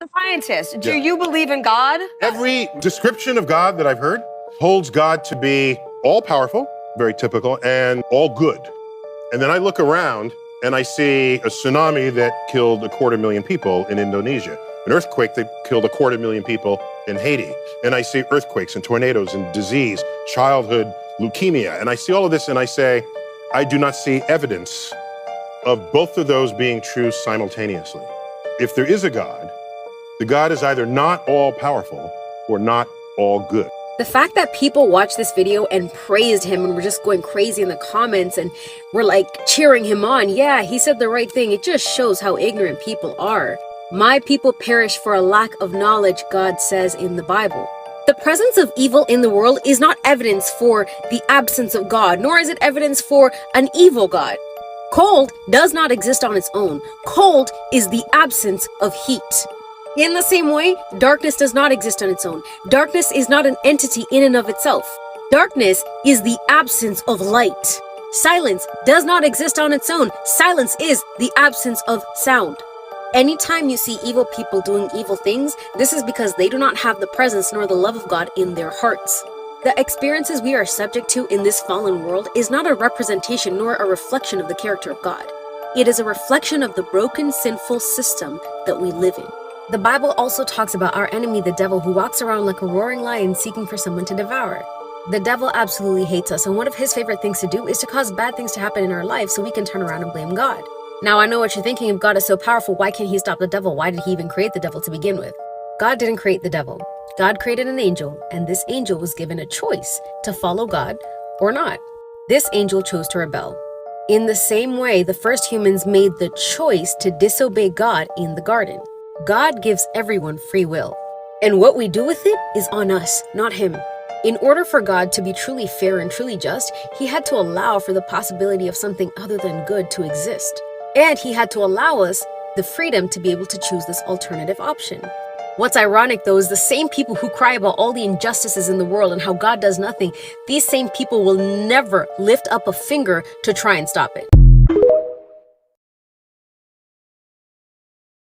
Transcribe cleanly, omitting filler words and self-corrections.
The scientist, do you believe in God? Every description of God that I've heard holds God to be all-powerful, very typical, and all good. And then I look around and I see a tsunami that killed 250,000 people in Indonesia, an earthquake that killed 250,000 people in Haiti. And I see earthquakes and tornadoes and disease, childhood leukemia. And I see all of this and I say, I do not see evidence of both of those being true simultaneously. If there is a God, the God is either not all-powerful or not all good. The fact that people watched this video and praised him and were just going crazy in the comments and were like cheering him on, yeah, he said the right thing, it just shows how ignorant people are. My people perish for a lack of knowledge, God says in the Bible. The presence of evil in the world is not evidence for the absence of God, nor is it evidence for an evil God. Cold does not exist on its own. Cold is the absence of heat. In the same way, darkness does not exist on its own. Darkness is not an entity in and of itself. Darkness is the absence of light. Silence does not exist on its own. Silence is the absence of sound. Anytime you see evil people doing evil things, this is because they do not have the presence nor the love of God in their hearts. The experiences we are subject to in this fallen world is not a representation nor a reflection of the character of God. It is a reflection of the broken, sinful system that we live in. The Bible also talks about our enemy, the devil, who walks around like a roaring lion seeking for someone to devour. The devil absolutely hates us, and one of his favorite things to do is to cause bad things to happen in our life so we can turn around and blame God. Now, I know what you're thinking. If God is so powerful, why can't he stop the devil? Why did he even create the devil to begin with? God didn't create the devil. God created an angel, and this angel was given a choice to follow God or not. This angel chose to rebel. In the same way, the first humans made the choice to disobey God in the garden. God gives everyone free will, and what we do with it is on us, not him. In order for God to be truly fair and truly just, he had to allow for the possibility of something other than good to exist. And he had to allow us the freedom to be able to choose this alternative option. What's ironic, though, is the same people who cry about all the injustices in the world and how God does nothing, these same people will never lift up a finger to try and stop it.